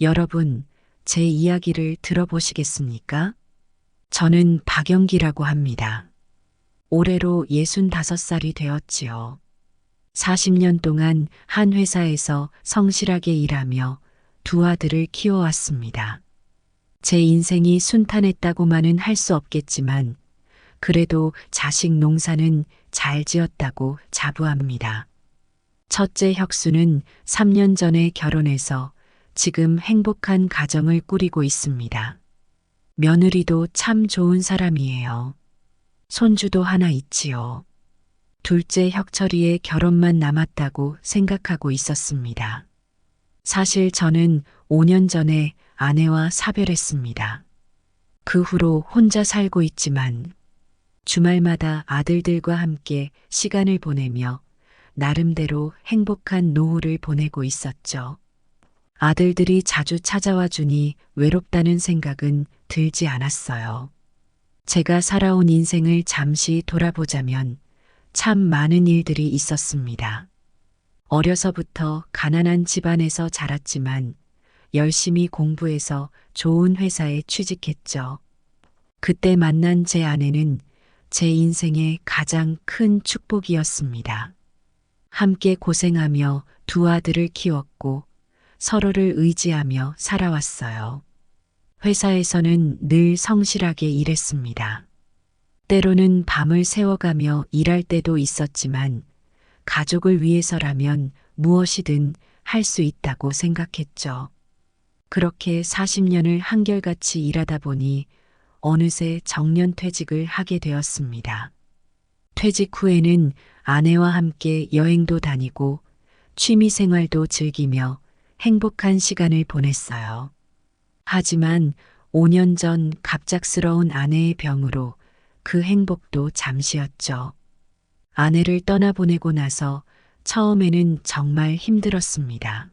여러분, 제 이야기를 들어보시겠습니까? 저는 박영기라고 합니다. 올해로 65살이 되었지요. 40년 동안 한 회사에서 성실하게 일하며 두 아들을 키워왔습니다. 제 인생이 순탄했다고만은 할 수 없겠지만 그래도 자식 농사는 잘 지었다고 자부합니다. 첫째 혁수는 3년 전에 결혼해서 지금 행복한 가정을 꾸리고 있습니다. 며느리도 참 좋은 사람이에요. 손주도 하나 있지요. 둘째 혁철이의 결혼만 남았다고 생각하고 있었습니다. 사실 저는 5년 전에 아내와 사별했습니다. 그 후로 혼자 살고 있지만 주말마다 아들들과 함께 시간을 보내며 나름대로 행복한 노후를 보내고 있었죠. 아들들이 자주 찾아와 주니 외롭다는 생각은 들지 않았어요. 제가 살아온 인생을 잠시 돌아보자면 참 많은 일들이 있었습니다. 어려서부터 가난한 집안에서 자랐지만 열심히 공부해서 좋은 회사에 취직했죠. 그때 만난 제 아내는 제 인생의 가장 큰 축복이었습니다. 함께 고생하며 두 아들을 키웠고 서로를 의지하며 살아왔어요. 회사에서는 늘 성실하게 일했습니다. 때로는 밤을 새워가며 일할 때도 있었지만 가족을 위해서라면 무엇이든 할 수 있다고 생각했죠. 그렇게 40년을 한결같이 일하다 보니 어느새 정년퇴직을 하게 되었습니다. 퇴직 후에는 아내와 함께 여행도 다니고 취미생활도 즐기며 행복한 시간을 보냈어요. 하지만 5년 전 갑작스러운 아내의 병으로 그 행복도 잠시였죠. 아내를 떠나보내고 나서 처음에는 정말 힘들었습니다.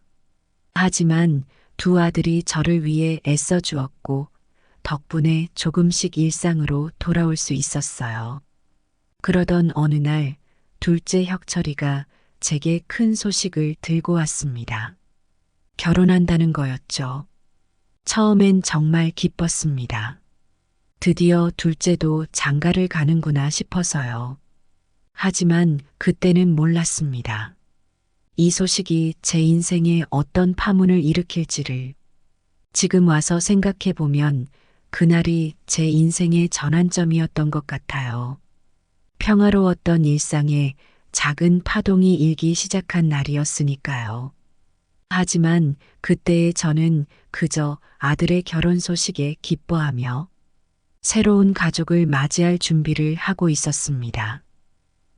하지만 두 아들이 저를 위해 애써주었고 덕분에 조금씩 일상으로 돌아올 수 있었어요. 그러던 어느 날 둘째 혁철이가 제게 큰 소식을 들고 왔습니다. 결혼한다는 거였죠. 처음엔 정말 기뻤습니다. 드디어 둘째도 장가를 가는구나 싶어서요. 하지만 그때는 몰랐습니다. 이 소식이 제 인생에 어떤 파문을 일으킬지를. 지금 와서 생각해 보면 그날이 제 인생의 전환점이었던 것 같아요. 평화로웠던 일상에 작은 파동이 일기 시작한 날이었으니까요. 하지만 그때의 저는 그저 아들의 결혼 소식에 기뻐하며 새로운 가족을 맞이할 준비를 하고 있었습니다.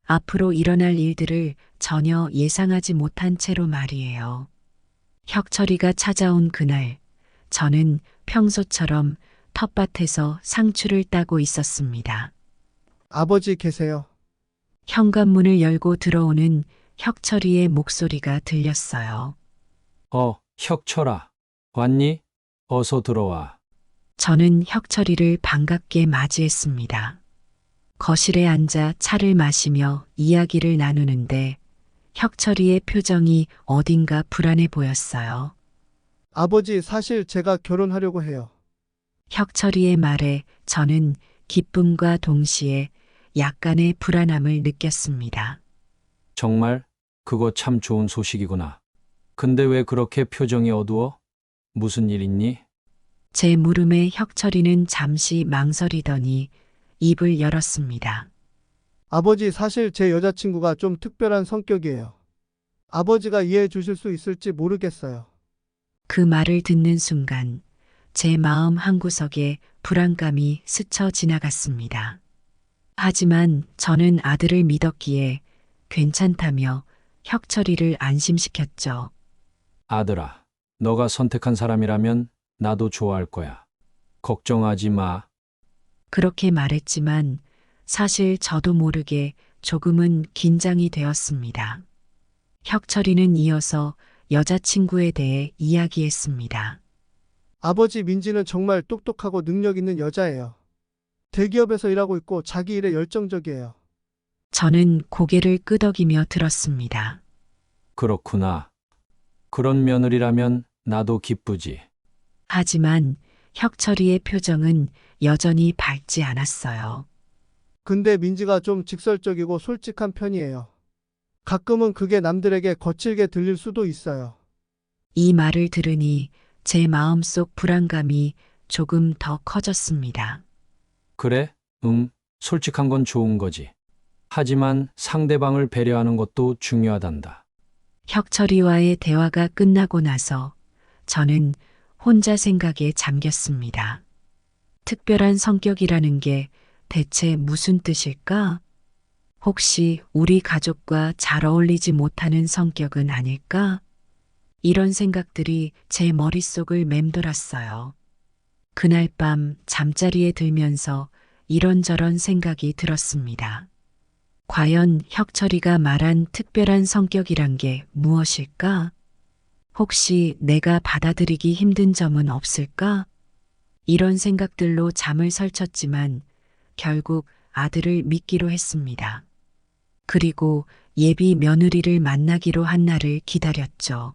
앞으로 일어날 일들을 전혀 예상하지 못한 채로 말이에요. 혁철이가 찾아온 그날, 저는 평소처럼 텃밭에서 상추를 따고 있었습니다. 아버지 계세요? 현관문을 열고 들어오는 혁철이의 목소리가 들렸어요. 혁철아. 왔니? 어서 들어와. 저는 혁철이를 반갑게 맞이했습니다. 거실에 앉아 차를 마시며 이야기를 나누는데 혁철이의 표정이 어딘가 불안해 보였어요. 아버지 사실 제가 결혼하려고 해요. 혁철이의 말에 저는 기쁨과 동시에 약간의 불안함을 느꼈습니다. 정말? 그거 참 좋은 소식이구나. 근데 왜 그렇게 표정이 어두워? 무슨 일 있니? 제 물음에 혁철이는 잠시 망설이더니 입을 열었습니다. 아버지 사실 제 여자친구가 좀 특별한 성격이에요. 아버지가 이해해 주실 수 있을지 모르겠어요. 그 말을 듣는 순간 제 마음 한구석에 불안감이 스쳐 지나갔습니다. 하지만 저는 아들을 믿었기에 괜찮다며 혁철이를 안심시켰죠. 아들아, 너가 선택한 사람이라면 나도 좋아할 거야. 걱정하지 마. 그렇게 말했지만 사실 저도 모르게 조금은 긴장이 되었습니다. 혁철이는 이어서 여자친구에 대해 이야기했습니다. 아버지 민지는 정말 똑똑하고 능력 있는 여자예요. 대기업에서 일하고 있고 자기 일에 열정적이에요. 저는 고개를 끄덕이며 들었습니다. 그렇구나. 그런 며느리라면 나도 기쁘지. 하지만 혁철이의 표정은 여전히 밝지 않았어요. 근데 민지가 좀 직설적이고 솔직한 편이에요. 가끔은 그게 남들에게 거칠게 들릴 수도 있어요. 이 말을 들으니 제 마음속 불안감이 조금 더 커졌습니다. 그래? 솔직한 건 좋은 거지. 하지만 상대방을 배려하는 것도 중요하단다. 혁철이와의 대화가 끝나고 나서 저는 혼자 생각에 잠겼습니다. 특별한 성격이라는 게 대체 무슨 뜻일까? 혹시 우리 가족과 잘 어울리지 못하는 성격은 아닐까? 이런 생각들이 제 머릿속을 맴돌았어요. 그날 밤 잠자리에 들면서 이런저런 생각이 들었습니다. 과연 혁철이가 말한 특별한 성격이란 게 무엇일까? 혹시 내가 받아들이기 힘든 점은 없을까? 이런 생각들로 잠을 설쳤지만 결국 아들을 믿기로 했습니다. 그리고 예비 며느리를 만나기로 한 날을 기다렸죠.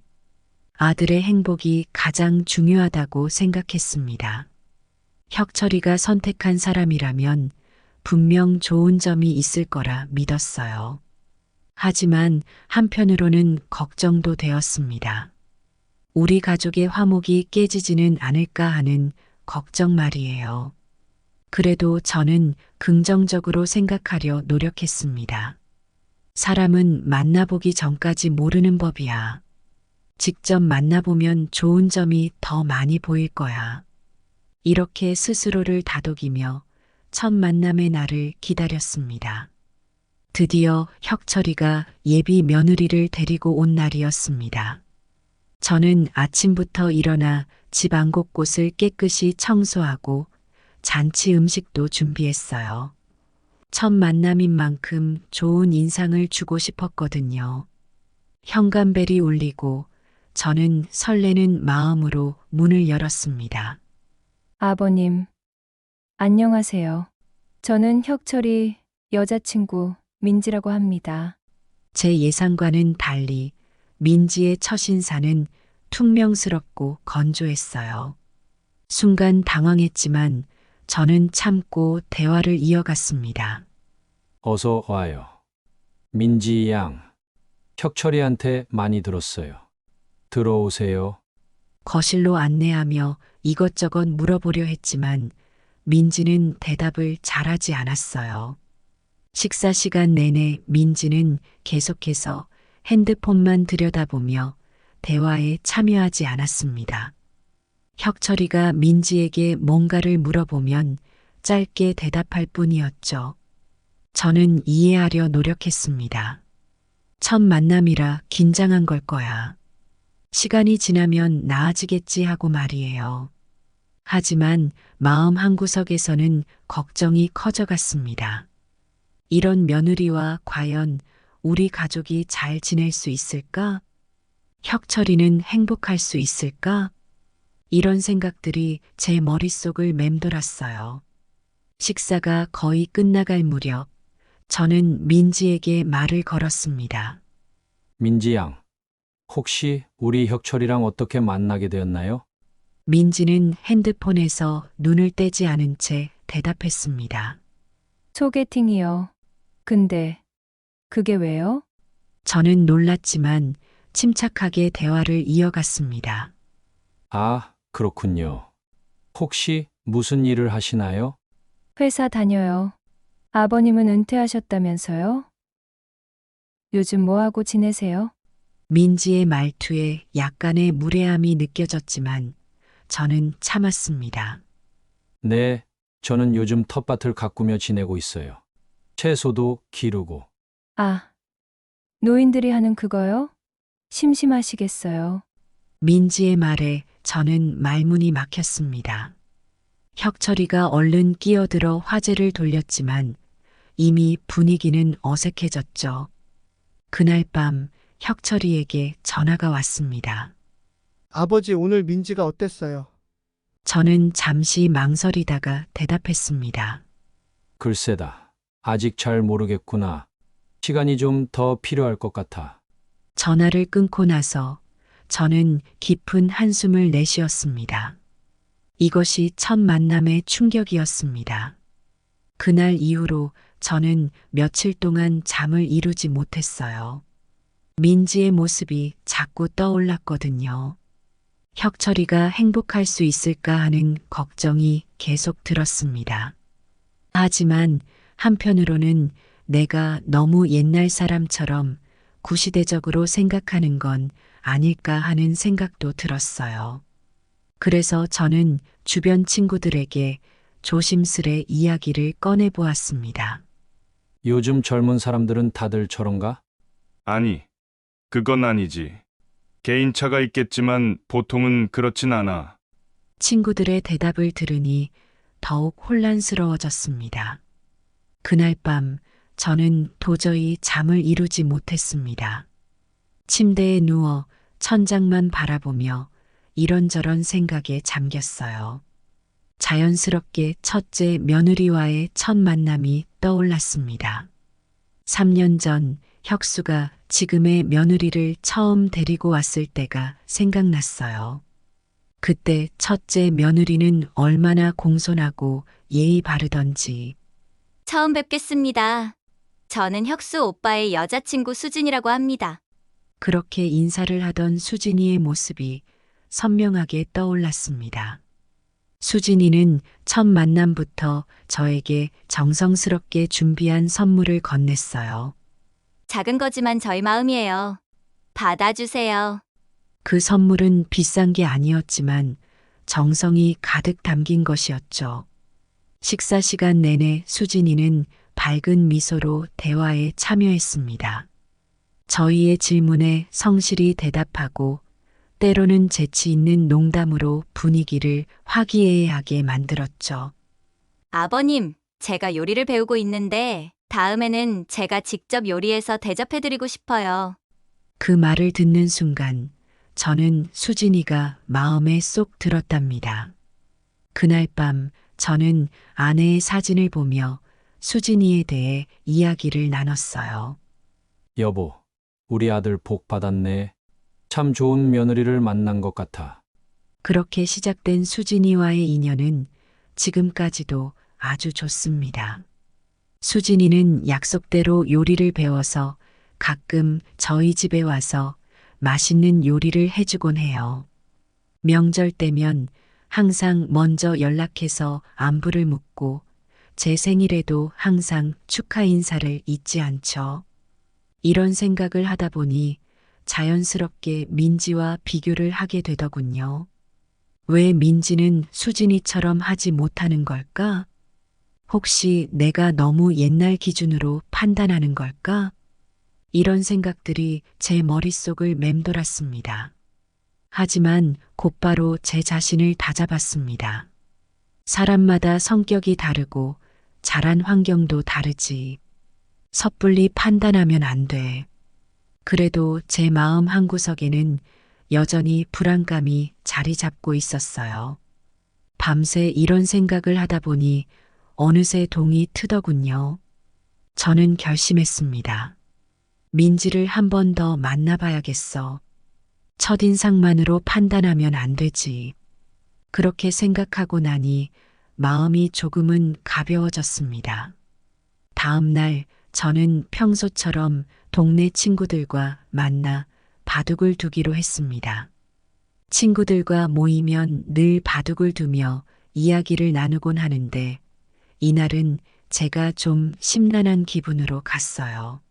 아들의 행복이 가장 중요하다고 생각했습니다. 혁철이가 선택한 사람이라면 분명 좋은 점이 있을 거라 믿었어요. 하지만 한편으로는 걱정도 되었습니다. 우리 가족의 화목이 깨지지는 않을까 하는 걱정 말이에요. 그래도 저는 긍정적으로 생각하려 노력했습니다. 사람은 만나보기 전까지 모르는 법이야. 직접 만나보면 좋은 점이 더 많이 보일 거야. 이렇게 스스로를 다독이며 첫 만남의 날을 기다렸습니다. 드디어 혁철이가 예비 며느리를 데리고 온 날이었습니다. 저는 아침부터 일어나 집 안 곳곳을 깨끗이 청소하고 잔치 음식도 준비했어요. 첫 만남인 만큼 좋은 인상을 주고 싶었거든요. 현관벨이 울리고 저는 설레는 마음으로 문을 열었습니다. 아버님, 안녕하세요. 저는 혁철이 여자친구 민지라고 합니다. 제 예상과는 달리 민지의 첫 인사는 퉁명스럽고 건조했어요. 순간 당황했지만 저는 참고 대화를 이어갔습니다. 어서 와요. 민지 양. 혁철이한테 많이 들었어요. 들어오세요. 거실로 안내하며 이것저것 물어보려 했지만 민지는 대답을 잘하지 않았어요. 식사 시간 내내 민지는 계속해서 핸드폰만 들여다보며 대화에 참여하지 않았습니다. 혁철이가 민지에게 뭔가를 물어보면 짧게 대답할 뿐이었죠. 저는 이해하려 노력했습니다. 첫 만남이라 긴장한 걸 거야. 시간이 지나면 나아지겠지 하고 말이에요. 하지만 마음 한구석에서는 걱정이 커져갔습니다. 이런 며느리와 과연 우리 가족이 잘 지낼 수 있을까? 혁철이는 행복할 수 있을까? 이런 생각들이 제 머릿속을 맴돌았어요. 식사가 거의 끝나갈 무렵 저는 민지에게 말을 걸었습니다. 민지 양. 혹시 우리 혁철이랑 어떻게 만나게 되었나요? 민지는 핸드폰에서 눈을 떼지 않은 채 대답했습니다. 소개팅이요. 근데 그게 왜요? 저는 놀랐지만 침착하게 대화를 이어갔습니다. 아, 그렇군요. 혹시 무슨 일을 하시나요? 회사 다녀요. 아버님은 은퇴하셨다면서요? 요즘 뭐 하고 지내세요? 민지의 말투에 약간의 무례함이 느껴졌지만 저는 참았습니다. 네, 저는 요즘 텃밭을 가꾸며 지내고 있어요. 채소도 기르고. 아, 노인들이 하는 그거요? 심심하시겠어요. 민지의 말에 저는 말문이 막혔습니다. 혁철이가 얼른 끼어들어 화제를 돌렸지만 이미 분위기는 어색해졌죠. 그날 밤 혁철이에게 전화가 왔습니다. 아버지, 오늘 민지가 어땠어요? 저는 잠시 망설이다가 대답했습니다. 글쎄다. 아직 잘 모르겠구나. 시간이 좀 더 필요할 것 같아. 전화를 끊고 나서 저는 깊은 한숨을 내쉬었습니다. 이것이 첫 만남의 충격이었습니다. 그날 이후로 저는 며칠 동안 잠을 이루지 못했어요. 민지의 모습이 자꾸 떠올랐거든요. 혁철이가 행복할 수 있을까 하는 걱정이 계속 들었습니다. 하지만 한편으로는 내가 너무 옛날 사람처럼 구시대적으로 생각하는 건 아닐까 하는 생각도 들었어요. 그래서 저는 주변 친구들에게 조심스레 이야기를 꺼내보았습니다. 요즘 젊은 사람들은 다들 저런가? 아니, 그건 아니지. 개인차가 있겠지만 보통은 그렇진 않아. 친구들의 대답을 들으니 더욱 혼란스러워졌습니다. 그날 밤 저는 도저히 잠을 이루지 못했습니다. 침대에 누워 천장만 바라보며 이런저런 생각에 잠겼어요. 자연스럽게 첫째 며느리와의 첫 만남이 떠올랐습니다. 3년 전 혁수가 지금의 며느리를 처음 데리고 왔을 때가 생각났어요. 그때 첫째 며느리는 얼마나 공손하고 예의 바르던지. 처음 뵙겠습니다. 저는 혁수 오빠의 여자친구 수진이라고 합니다. 그렇게 인사를 하던 수진이의 모습이 선명하게 떠올랐습니다. 수진이는 첫 만남부터 저에게 정성스럽게 준비한 선물을 건넸어요. 작은 거지만 저희 마음이에요. 받아주세요. 그 선물은 비싼 게 아니었지만 정성이 가득 담긴 것이었죠. 식사 시간 내내 수진이는 밝은 미소로 대화에 참여했습니다. 저희의 질문에 성실히 대답하고 때로는 재치 있는 농담으로 분위기를 화기애애하게 만들었죠. 아버님, 제가 요리를 배우고 있는데 다음에는 제가 직접 요리해서 대접해드리고 싶어요. 그 말을 듣는 순간 저는 수진이가 마음에 쏙 들었답니다. 그날 밤 저는 아내의 사진을 보며 수진이에 대해 이야기를 나눴어요. 여보, 우리 아들 복 받았네. 참 좋은 며느리를 만난 것 같아. 그렇게 시작된 수진이와의 인연은 지금까지도 아주 좋습니다. 수진이는 약속대로 요리를 배워서 가끔 저희 집에 와서 맛있는 요리를 해주곤 해요. 명절 때면 항상 먼저 연락해서 안부를 묻고 제 생일에도 항상 축하 인사를 잊지 않죠. 이런 생각을 하다 보니 자연스럽게 민지와 비교를 하게 되더군요. 왜 민지는 수진이처럼 하지 못하는 걸까? 혹시 내가 너무 옛날 기준으로 판단하는 걸까? 이런 생각들이 제 머릿속을 맴돌았습니다. 하지만 곧바로 제 자신을 다잡았습니다. 사람마다 성격이 다르고 자란 환경도 다르지. 섣불리 판단하면 안 돼. 그래도 제 마음 한구석에는 여전히 불안감이 자리 잡고 있었어요. 밤새 이런 생각을 하다 보니 어느새 동이 트더군요. 저는 결심했습니다. 민지를 한 번 더 만나봐야겠어. 첫인상만으로 판단하면 안 되지. 그렇게 생각하고 나니 마음이 조금은 가벼워졌습니다. 다음 날 저는 평소처럼 동네 친구들과 만나 바둑을 두기로 했습니다. 친구들과 모이면 늘 바둑을 두며 이야기를 나누곤 하는데 이날은 제가 좀 심란한 기분으로 갔어요.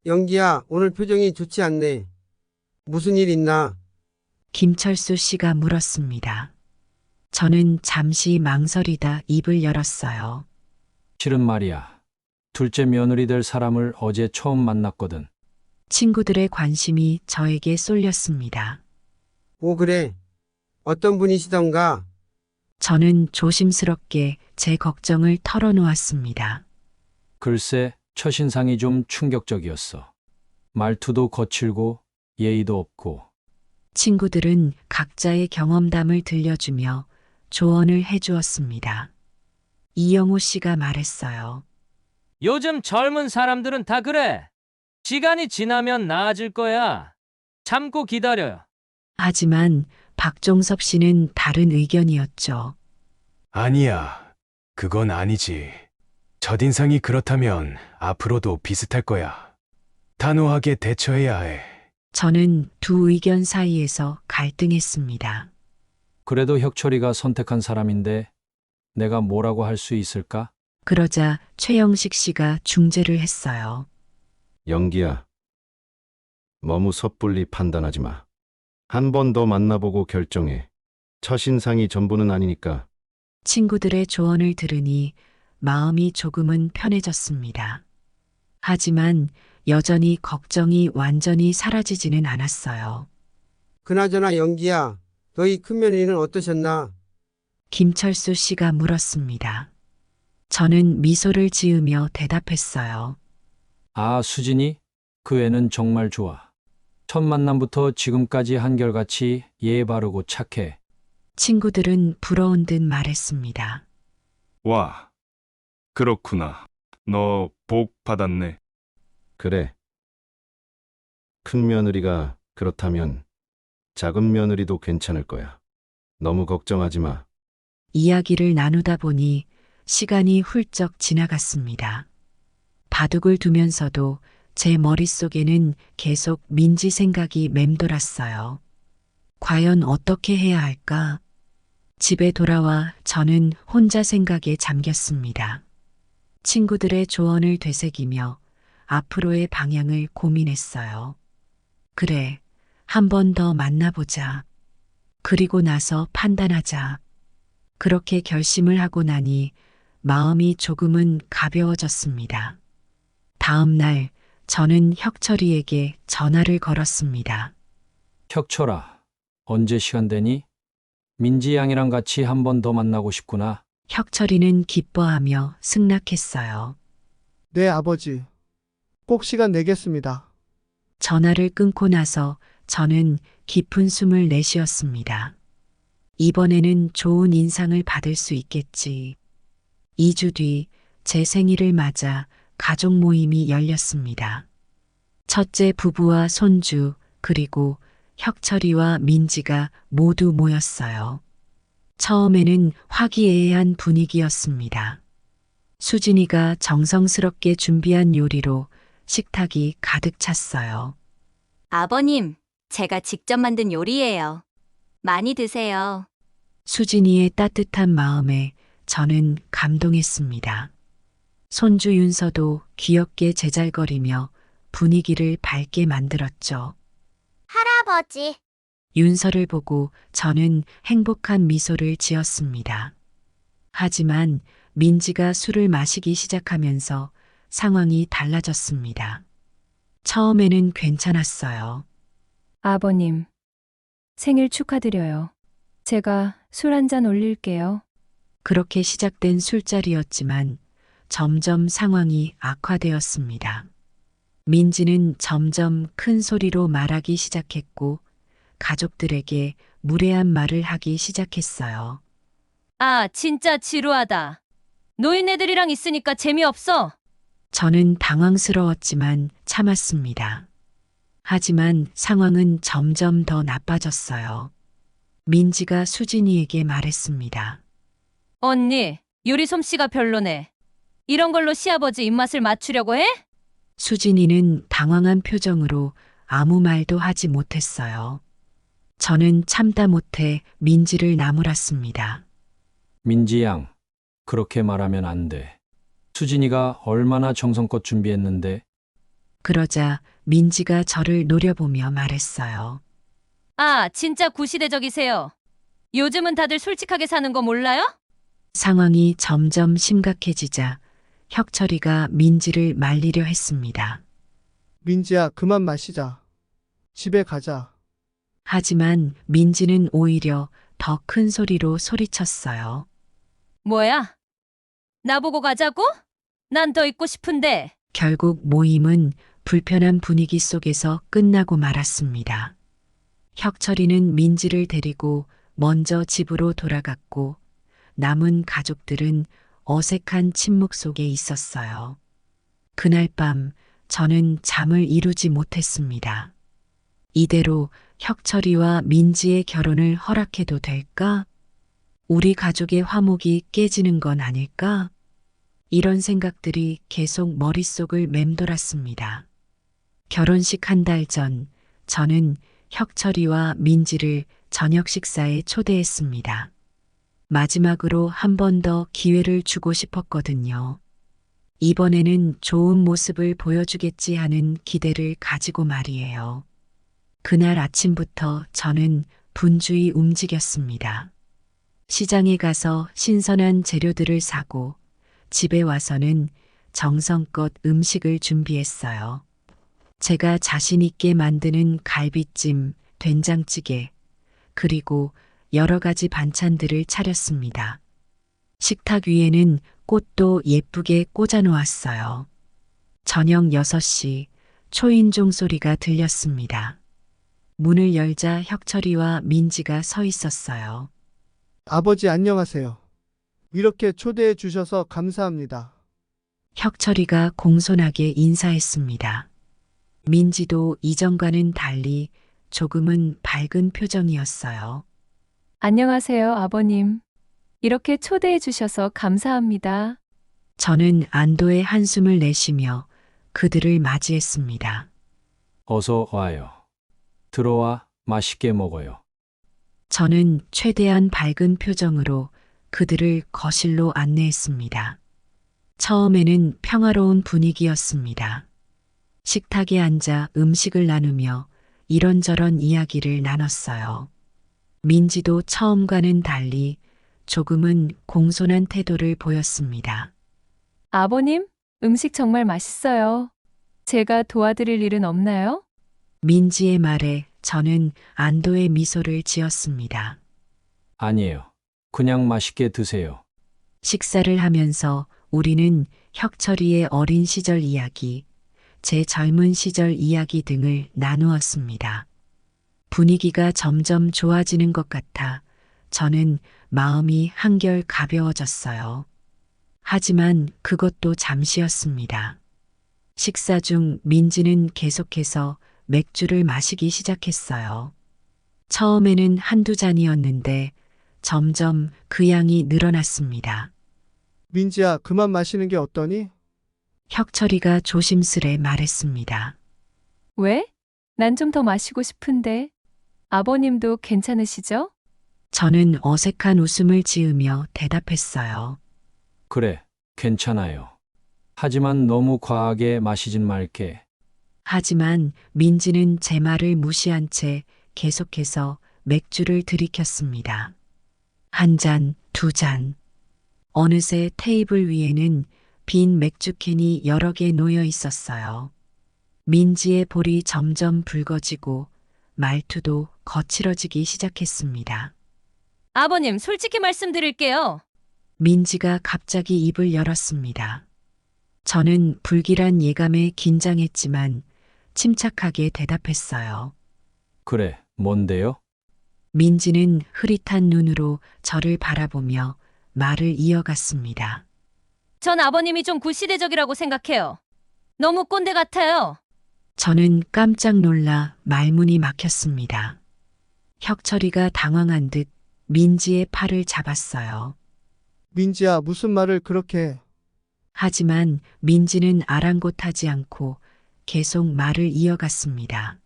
영기야, 오늘 표정이 좋지 않네. 무슨 일 있나? 김철수 씨가 물었습니다. 저는 잠시 망설이다 입을 열었어요. 실은 말이야. 둘째 며느리 될 사람을 어제 처음 만났거든. 친구들의 관심이 저에게 쏠렸습니다. 오, 그래. 어떤 분이시던가? 저는 조심스럽게 제 걱정을 털어놓았습니다. 글쎄, 첫인상이 좀 충격적이었어. 말투도 거칠고 예의도 없고. 친구들은 각자의 경험담을 들려주며 조언을 해주었습니다. 이영호 씨가 말했어요. 요즘 젊은 사람들은 다 그래. 시간이 지나면 나아질 거야. 참고 기다려요. 하지만 박종섭 씨는 다른 의견이었죠. 아니야. 그건 아니지. 첫인상이 그렇다면 앞으로도 비슷할 거야. 단호하게 대처해야 해. 저는 두 의견 사이에서 갈등했습니다. 그래도 혁철이가 선택한 사람인데 내가 뭐라고 할 수 있을까? 그러자 최영식 씨가 중재를 했어요. 영기야, 너무 섣불리 판단하지 마. 한 번 더 만나보고 결정해. 첫인상이 전부는 아니니까. 친구들의 조언을 들으니 마음이 조금은 편해졌습니다. 하지만 여전히 걱정이 완전히 사라지지는 않았어요. 그나저나 영기야, 너희 큰며느리는 어떠셨나? 김철수 씨가 물었습니다. 저는 미소를 지으며 대답했어요. 아, 수진이? 그 애는 정말 좋아. 첫 만남부터 지금까지 한결같이 예의 바르고 착해. 친구들은 부러운 듯 말했습니다. 와, 그렇구나. 너 복 받았네. 그래. 큰 며느리가 그렇다면 작은 며느리도 괜찮을 거야. 너무 걱정하지 마. 이야기를 나누다 보니 시간이 훌쩍 지나갔습니다. 바둑을 두면서도 제 머릿속에는 계속 민지 생각이 맴돌았어요. 과연 어떻게 해야 할까? 집에 돌아와 저는 혼자 생각에 잠겼습니다. 친구들의 조언을 되새기며 앞으로의 방향을 고민했어요. 그래, 한 번 더 만나보자. 그리고 나서 판단하자. 그렇게 결심을 하고 나니 마음이 조금은 가벼워졌습니다. 다음 날 저는 혁철이에게 전화를 걸었습니다. 혁철아, 언제 시간 되니? 민지 양이랑 같이 한 번 더 만나고 싶구나. 혁철이는 기뻐하며 승낙했어요. 네, 아버지. 꼭 시간 내겠습니다. 전화를 끊고 나서 저는 깊은 숨을 내쉬었습니다. 이번에는 좋은 인상을 받을 수 있겠지. 2주 뒤 제 생일을 맞아 가족 모임이 열렸습니다. 첫째 부부와 손주, 그리고 혁철이와 민지가 모두 모였어요. 처음에는 화기애애한 분위기였습니다. 수진이가 정성스럽게 준비한 요리로 식탁이 가득 찼어요. 아버님, 제가 직접 만든 요리예요. 많이 드세요. 수진이의 따뜻한 마음에 저는 감동했습니다. 손주 윤서도 귀엽게 제잘거리며 분위기를 밝게 만들었죠. 할아버지, 윤서를 보고 저는 행복한 미소를 지었습니다. 하지만 민지가 술을 마시기 시작하면서 상황이 달라졌습니다. 처음에는 괜찮았어요. 아버님, 생일 축하드려요. 제가 술 한 잔 올릴게요. 그렇게 시작된 술자리였지만 점점 상황이 악화되었습니다. 민지는 점점 큰 소리로 말하기 시작했고 가족들에게 무례한 말을 하기 시작했어요. 아, 진짜 지루하다. 노인네들이랑 있으니까 재미없어. 저는 당황스러웠지만 참았습니다. 하지만 상황은 점점 더 나빠졌어요. 민지가 수진이에게 말했습니다. 언니, 요리 솜씨가 별로네. 이런 걸로 시아버지 입맛을 맞추려고 해? 수진이는 당황한 표정으로 아무 말도 하지 못했어요. 저는 참다 못해 민지를 나무랐습니다. 민지 양, 그렇게 말하면 안 돼. 수진이가 얼마나 정성껏 준비했는데. 그러자 민지가 저를 노려보며 말했어요. 아, 진짜 구시대적이세요. 요즘은 다들 솔직하게 사는 거 몰라요? 상황이 점점 심각해지자 혁철이가 민지를 말리려 했습니다. 민지야, 그만 마시자. 집에 가자. 하지만 민지는 오히려 더 큰 소리로 소리쳤어요. 뭐야? 나보고 가자고? 난 더 있고 싶은데. 결국 모임은 불편한 분위기 속에서 끝나고 말았습니다. 혁철이는 민지를 데리고 먼저 집으로 돌아갔고 남은 가족들은 어색한 침묵 속에 있었어요. 그날 밤 저는 잠을 이루지 못했습니다. 이대로 혁철이와 민지의 결혼을 허락해도 될까? 우리 가족의 화목이 깨지는 건 아닐까? 이런 생각들이 계속 머릿속을 맴돌았습니다. 결혼식 한 달 전, 저는 혁철이와 민지를 저녁 식사에 초대했습니다. 마지막으로 한 번 더 기회를 주고 싶었거든요. 이번에는 좋은 모습을 보여주겠지 하는 기대를 가지고 말이에요. 그날 아침부터 저는 분주히 움직였습니다. 시장에 가서 신선한 재료들을 사고 집에 와서는 정성껏 음식을 준비했어요. 제가 자신 있게 만드는 갈비찜, 된장찌개, 그리고 여러 가지 반찬들을 차렸습니다. 식탁 위에는 꽃도 예쁘게 꽂아 놓았어요. 저녁 6시 초인종 소리가 들렸습니다. 문을 열자 혁철이와 민지가 서 있었어요. 아버지 안녕하세요. 이렇게 초대해 주셔서 감사합니다. 혁철이가 공손하게 인사했습니다. 민지도 이전과는 달리 조금은 밝은 표정이었어요. 안녕하세요, 아버님. 이렇게 초대해 주셔서 감사합니다. 저는 안도의 한숨을 내쉬며 그들을 맞이했습니다. 어서 와요. 들어와 맛있게 먹어요. 저는 최대한 밝은 표정으로 그들을 거실로 안내했습니다. 처음에는 평화로운 분위기였습니다. 식탁에 앉아 음식을 나누며 이런저런 이야기를 나눴어요. 민지도 처음과는 달리 조금은 공손한 태도를 보였습니다. 아버님, 음식 정말 맛있어요. 제가 도와드릴 일은 없나요? 민지의 말에 저는 안도의 미소를 지었습니다. 아니에요. 그냥 맛있게 드세요. 식사를 하면서 우리는 혁철이의 어린 시절 이야기, 제 젊은 시절 이야기 등을 나누었습니다. 분위기가 점점 좋아지는 것 같아 저는 마음이 한결 가벼워졌어요. 하지만 그것도 잠시였습니다. 식사 중 민지는 계속해서 맥주를 마시기 시작했어요. 처음에는 한두 잔이었는데 점점 그 양이 늘어났습니다. 민지야, 그만 마시는 게 어떠니? 혁철이가 조심스레 말했습니다. 왜? 난 좀 더 마시고 싶은데. 아버님도 괜찮으시죠? 저는 어색한 웃음을 지으며 대답했어요. 그래, 괜찮아요. 하지만 너무 과하게 마시진 말게. 하지만 민지는 제 말을 무시한 채 계속해서 맥주를 들이켰습니다. 한 잔, 두 잔. 어느새 테이블 위에는 빈 맥주캔이 여러 개 놓여 있었어요. 민지의 볼이 점점 붉어지고 말투도 거칠어지기 시작했습니다. 아버님, 솔직히 말씀드릴게요. 민지가 갑자기 입을 열었습니다. 저는 불길한 예감에 긴장했지만 침착하게 대답했어요. 그래, 뭔데요? 민지는 흐릿한 눈으로 저를 바라보며 말을 이어갔습니다. 전 아버님이 좀 구시대적이라고 생각해요. 너무 꼰대 같아요. 저는 깜짝 놀라 말문이 막혔습니다. 혁철이가 당황한 듯 민지의 팔을 잡았어요. 민지야, 무슨 말을 그렇게 해? 하지만 민지는 아랑곳하지 않고 계속 말을 이어갔습니다.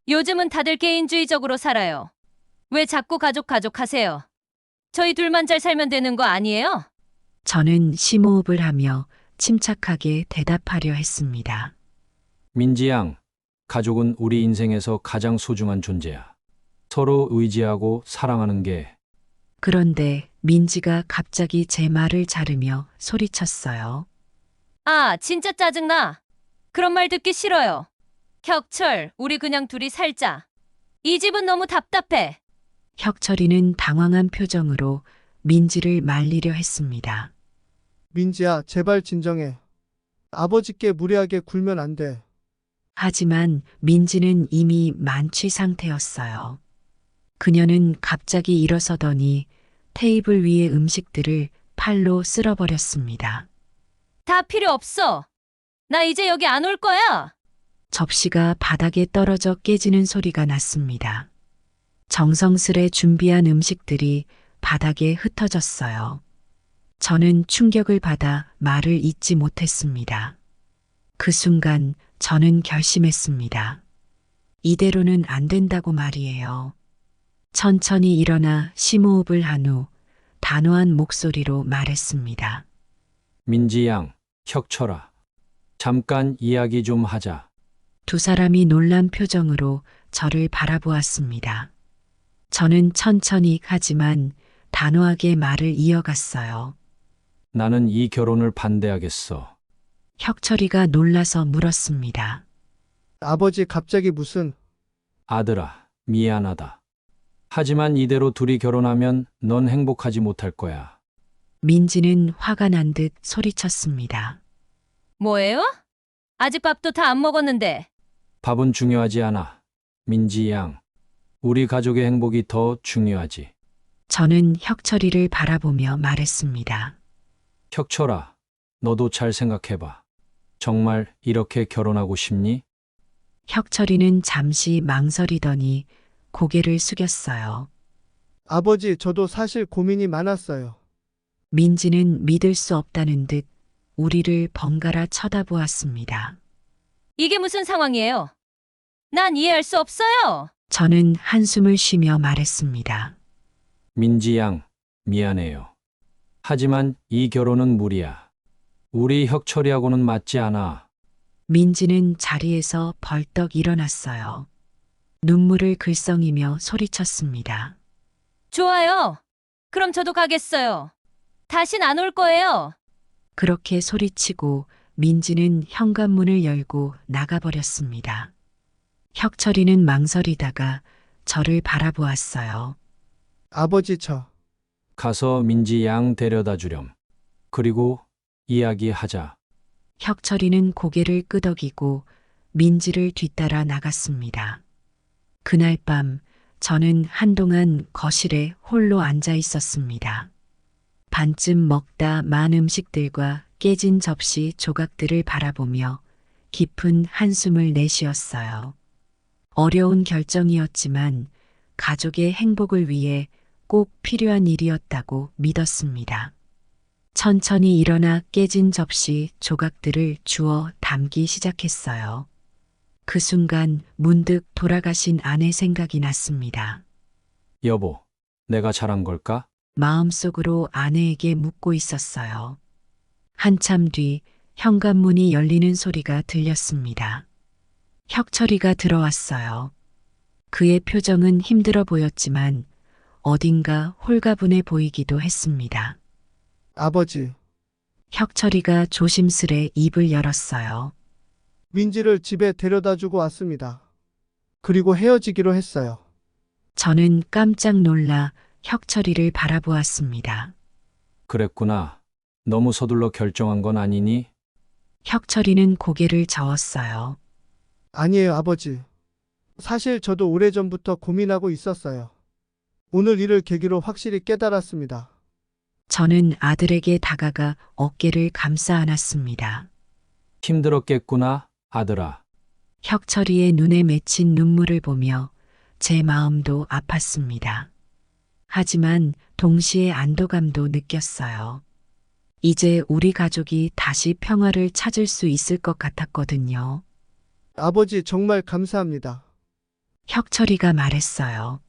요즘은 다들 개인주의적으로 살아요. 왜 자꾸 가족 하세요? 저희 둘만 잘 살면 되는 거 아니에요? 저는 심호흡을 하며 침착하게 대답하려 했습니다. 민지 양, 가족은 우리 인생에서 가장 소중한 존재야. 서로 의지하고 사랑하는 게. 그런데 민지가 갑자기 제 말을 자르며 소리쳤어요. 아, 진짜 짜증나. 그런 말 듣기 싫어요. 혁철, 우리 그냥 둘이 살자. 이 집은 너무 답답해. 혁철이는 당황한 표정으로 민지를 말리려 했습니다. 민지야, 제발 진정해. 아버지께 무례하게 굴면 안 돼. 하지만 민지는 이미 만취 상태였어요. 그녀는 갑자기 일어서더니 테이블 위의 음식들을 팔로 쓸어버렸습니다. 다 필요 없어. 나 이제 여기 안 올 거야. 접시가 바닥에 떨어져 깨지는 소리가 났습니다. 정성스레 준비한 음식들이 바닥에 흩어졌어요. 저는 충격을 받아 말을 잇지 못했습니다. 그 순간 저는 결심했습니다. 이대로는 안 된다고 말이에요. 천천히 일어나 심호흡을 한 후 단호한 목소리로 말했습니다. 민지 양, 혁철아. 잠깐 이야기 좀 하자. 두 사람이 놀란 표정으로 저를 바라보았습니다. 저는 천천히 하지만 단호하게 말을 이어갔어요. 나는 이 결혼을 반대하겠어. 혁철이가 놀라서 물었습니다. 아버지 갑자기 무슨... 아들아, 미안하다. 하지만 이대로 둘이 결혼하면 넌 행복하지 못할 거야. 민지는 화가 난 듯 소리쳤습니다. 뭐예요? 아직 밥도 다 안 먹었는데. 밥은 중요하지 않아. 민지 양, 우리 가족의 행복이 더 중요하지. 저는 혁철이를 바라보며 말했습니다. 혁철아, 너도 잘 생각해봐. 정말 이렇게 결혼하고 싶니? 혁철이는 잠시 망설이더니 고개를 숙였어요. 아버지, 저도 사실 고민이 많았어요. 민지는 믿을 수 없다는 듯 우리를 번갈아 쳐다보았습니다. 이게 무슨 상황이에요? 난 이해할 수 없어요. 저는 한숨을 쉬며 말했습니다. 민지 양, 미안해요. 하지만 이 결혼은 무리야. 우리 혁철이하고는 맞지 않아. 민지는 자리에서 벌떡 일어났어요. 눈물을 글썽이며 소리쳤습니다. 좋아요. 그럼 저도 가겠어요. 다신 안 올 거예요. 그렇게 소리치고 민지는 현관문을 열고 나가버렸습니다. 혁철이는 망설이다가 저를 바라보았어요. 아버지, 가서 민지 양 데려다 주렴. 그리고 이야기하자. 혁철이는 고개를 끄덕이고 민지를 뒤따라 나갔습니다. 그날 밤 저는 한동안 거실에 홀로 앉아 있었습니다. 반쯤 먹다 만 음식들과 깨진 접시 조각들을 바라보며 깊은 한숨을 내쉬었어요. 어려운 결정이었지만 가족의 행복을 위해 꼭 필요한 일이었다고 믿었습니다. 천천히 일어나 깨진 접시 조각들을 주워 담기 시작했어요. 그 순간 문득 돌아가신 아내 생각이 났습니다. 여보, 내가 잘한 걸까? 마음속으로 아내에게 묻고 있었어요. 한참 뒤 현관문이 열리는 소리가 들렸습니다. 혁철이가 들어왔어요. 그의 표정은 힘들어 보였지만 어딘가 홀가분해 보이기도 했습니다. 아버지, 혁철이가 조심스레 입을 열었어요. 민지를 집에 데려다 주고 왔습니다. 그리고 헤어지기로 했어요. 저는 깜짝 놀라 혁철이를 바라보았습니다. 그랬구나. 너무 서둘러 결정한 건 아니니? 혁철이는 고개를 저었어요. 아니에요, 아버지. 사실 저도 오래전부터 고민하고 있었어요. 오늘 일을 계기로 확실히 깨달았습니다. 저는 아들에게 다가가 어깨를 감싸 안았습니다. 힘들었겠구나, 아들아. 혁철이의 눈에 맺힌 눈물을 보며 제 마음도 아팠습니다. 하지만 동시에 안도감도 느꼈어요. 이제 우리 가족이 다시 평화를 찾을 수 있을 것 같았거든요. 아버지, 정말 감사합니다. 혁철이가 말했어요.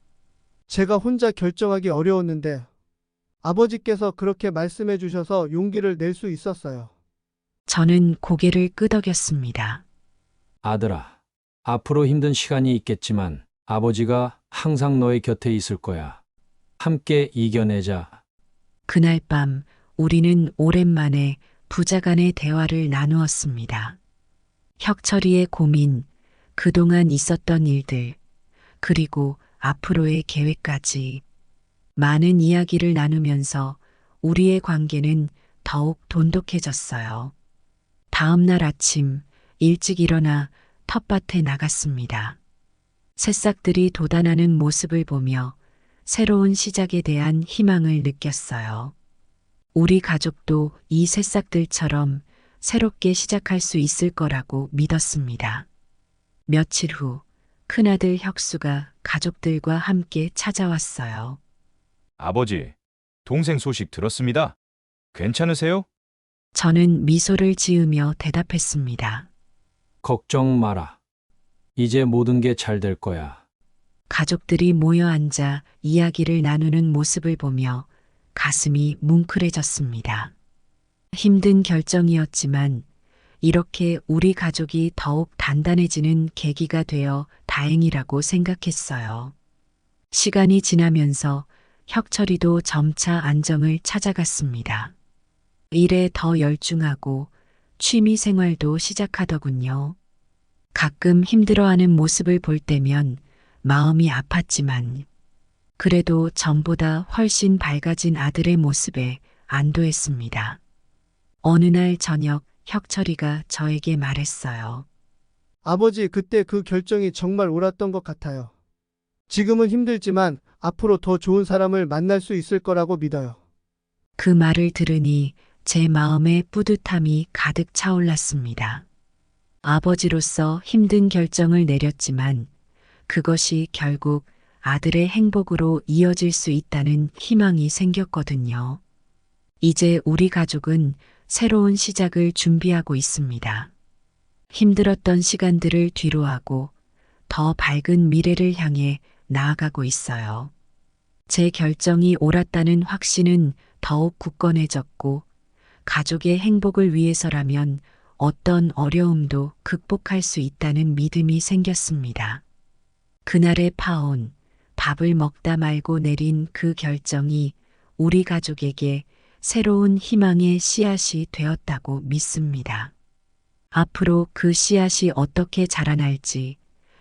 제가 혼자 결정하기 어려웠는데 아버지께서 그렇게 말씀해 주셔서 용기를 낼 수 있었어요. 저는 고개를 끄덕였습니다. 아들아, 앞으로 힘든 시간이 있겠지만 아버지가 항상 너의 곁에 있을 거야. 함께 이겨내자. 그날 밤 우리는 오랜만에 부자간의 대화를 나누었습니다. 혁철이의 고민, 그동안 있었던 일들, 그리고 앞으로의 계획까지 많은 이야기를 나누면서 우리의 관계는 더욱 돈독해졌어요. 다음 날 아침 일찍 일어나 텃밭에 나갔습니다. 새싹들이 돋아나는 모습을 보며 새로운 시작에 대한 희망을 느꼈어요. 우리 가족도 이 새싹들처럼 새롭게 시작할 수 있을 거라고 믿었습니다. 며칠 후 큰아들 혁수가 가족들과 함께 찾아왔어요. 아버지, 동생 소식 들었습니다. 괜찮으세요? 저는 미소를 지으며 대답했습니다. 걱정 마라. 이제 모든 게 잘 될 거야. 가족들이 모여 앉아 이야기를 나누는 모습을 보며 가슴이 뭉클해졌습니다. 힘든 결정이었지만 이렇게 우리 가족이 더욱 단단해지는 계기가 되어 다행이라고 생각했어요. 시간이 지나면서 혁철이도 점차 안정을 찾아갔습니다. 일에 더 열중하고 취미 생활도 시작하더군요. 가끔 힘들어하는 모습을 볼 때면 마음이 아팠지만 그래도 전보다 훨씬 밝아진 아들의 모습에 안도했습니다. 어느 날 저녁 혁철이가 저에게 말했어요. 아버지, 그때 그 결정이 정말 옳았던 것 같아요. 지금은 힘들지만 앞으로 더 좋은 사람을 만날 수 있을 거라고 믿어요. 그 말을 들으니 제 마음에 뿌듯함이 가득 차올랐습니다. 아버지로서 힘든 결정을 내렸지만 그것이 결국 아들의 행복으로 이어질 수 있다는 희망이 생겼거든요. 이제 우리 가족은 새로운 시작을 준비하고 있습니다. 힘들었던 시간들을 뒤로하고 더 밝은 미래를 향해 나아가고 있어요. 제 결정이 옳았다는 확신은 더욱 굳건해졌고 가족의 행복을 위해서라면 어떤 어려움도 극복할 수 있다는 믿음이 생겼습니다. 그날의 파혼, 밥을 먹다 말고 내린 그 결정이 우리 가족에게 새로운 희망의 씨앗이 되었다고 믿습니다. 앞으로 그 씨앗이 어떻게 자라날지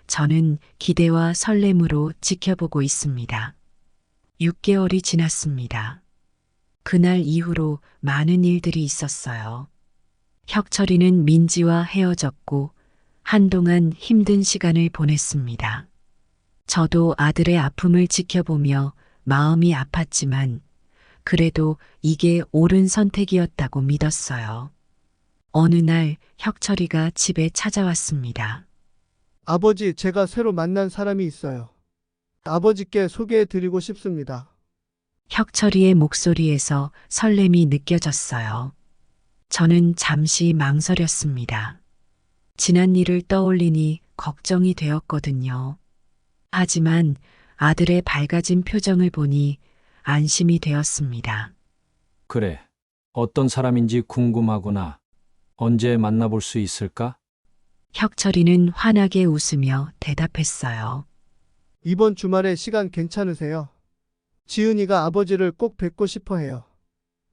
저는 기대와 설렘으로 지켜보고 있습니다. 6개월이 지났습니다. 그날 이후로 많은 일들이 있었어요. 혁철이는 민지와 헤어졌고 한동안 힘든 시간을 보냈습니다. 저도 아들의 아픔을 지켜보며 마음이 아팠지만 그래도 이게 옳은 선택이었다고 믿었어요. 어느 날 혁철이가 집에 찾아왔습니다. 아버지, 제가 새로 만난 사람이 있어요. 아버지께 소개해 드리고 싶습니다. 혁철이의 목소리에서 설렘이 느껴졌어요. 저는 잠시 망설였습니다. 지난 일을 떠올리니 걱정이 되었거든요. 하지만 아들의 밝아진 표정을 보니 안심이 되었습니다. 그래. 어떤 사람인지 궁금하구나. 언제 만나볼 수 있을까? 혁철이는 환하게 웃으며 대답했어요. 이번 주말에 시간 괜찮으세요? 지은이가 아버지를 꼭 뵙고 싶어 해요.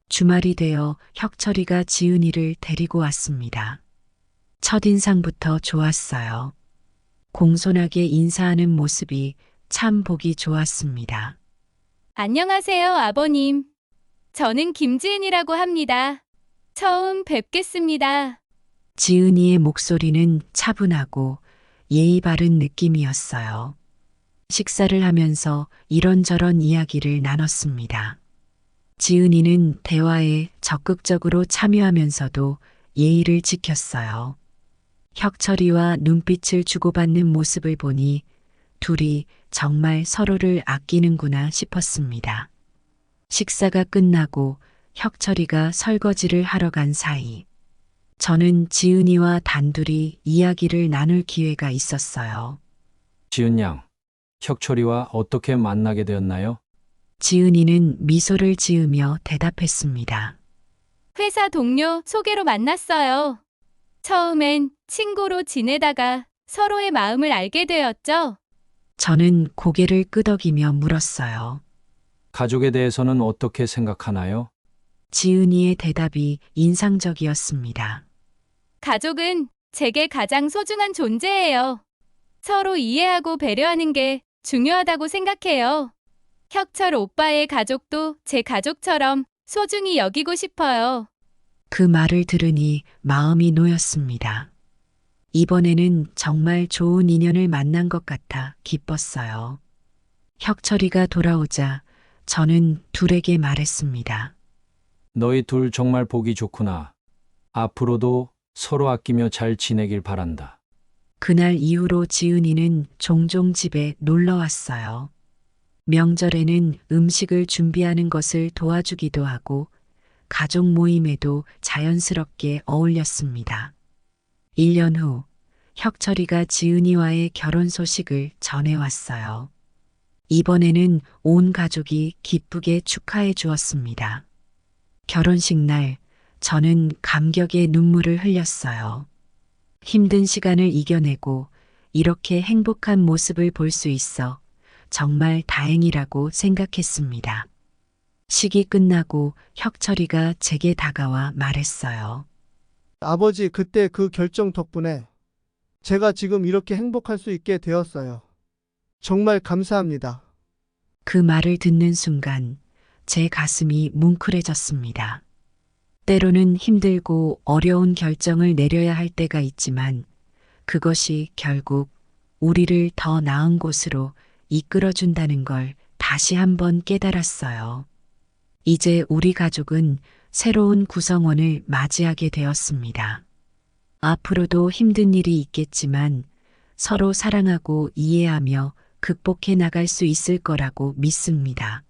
주말이 되어 혁철이가 지은이를 데리고 왔습니다. 첫인상부터 좋았어요. 공손하게 인사하는 모습이 참 보기 좋았습니다. 안녕하세요, 아버님. 저는 김지은이라고 합니다. 처음 뵙겠습니다. 지은이의 목소리는 차분하고 예의 바른 느낌이었어요. 식사를 하면서 이런저런 이야기를 나눴습니다. 지은이는 대화에 적극적으로 참여하면서도 예의를 지켰어요. 혁철이와 눈빛을 주고받는 모습을 보니 둘이 정말 서로를 아끼는구나 싶었습니다. 식사가 끝나고 혁철이가 설거지를 하러 간 사이 저는 지은이와 단둘이 이야기를 나눌 기회가 있었어요. 지은 양, 혁철이와 어떻게 만나게 되었나요? 지은이는 미소를 지으며 대답했습니다. 회사 동료 소개로 만났어요. 처음엔 친구로 지내다가 서로의 마음을 알게 되었죠. 저는 고개를 끄덕이며 물었어요. 가족에 대해서는 어떻게 생각하나요? 지은이의 대답이 인상적이었습니다. 가족은 제게 가장 소중한 존재예요. 서로 이해하고 배려하는 게 중요하다고 생각해요. 혁철 오빠의 가족도 제 가족처럼 소중히 여기고 싶어요. 그 말을 들으니 마음이 놓였습니다. 이번에는 정말 좋은 인연을 만난 것 같아 기뻤어요. 혁철이가 돌아오자 저는 둘에게 말했습니다. 너희 둘 정말 보기 좋구나. 앞으로도 서로 아끼며 잘 지내길 바란다. 그날 이후로 지은이는 종종 집에 놀러 왔어요. 명절에는 음식을 준비하는 것을 도와주기도 하고 가족 모임에도 자연스럽게 어울렸습니다. 1년 후 혁철이가 지은이와의 결혼 소식을 전해왔어요. 이번에는 온 가족이 기쁘게 축하해 주었습니다. 결혼식 날 저는 감격의 눈물을 흘렸어요. 힘든 시간을 이겨내고 이렇게 행복한 모습을 볼 수 있어 정말 다행이라고 생각했습니다. 식이 끝나고 혁철이가 제게 다가와 말했어요. 아버지, 그때 그 결정 덕분에 제가 지금 이렇게 행복할 수 있게 되었어요. 정말 감사합니다. 그 말을 듣는 순간 제 가슴이 뭉클해졌습니다. 때로는 힘들고 어려운 결정을 내려야 할 때가 있지만 그것이 결국 우리를 더 나은 곳으로 이끌어준다는 걸 다시 한번 깨달았어요. 이제 우리 가족은 새로운 구성원을 맞이하게 되었습니다. 앞으로도 힘든 일이 있겠지만 서로 사랑하고 이해하며 극복해 나갈 수 있을 거라고 믿습니다.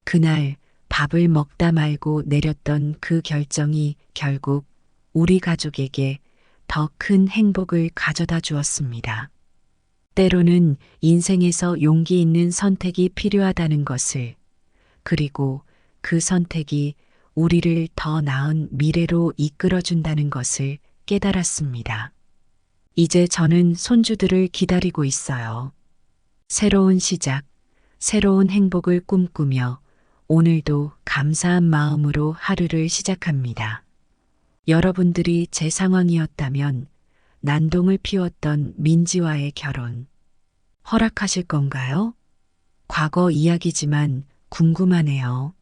그날 밥을 먹다 말고 내렸던 그 결정이 결국 우리 가족에게 더 큰 행복을 가져다 주었습니다. 때로는 인생에서 용기 있는 선택이 필요하다는 것을, 그리고 그 선택이 우리를 더 나은 미래로 이끌어준다는 것을 깨달았습니다. 이제 저는 손주들을 기다리고 있어요. 새로운 시작, 새로운 행복을 꿈꾸며 오늘도 감사한 마음으로 하루를 시작합니다. 여러분들이 제 상황이었다면 난동을 피웠던 민지와의 결혼 허락하실 건가요? 과거 이야기지만 궁금하네요.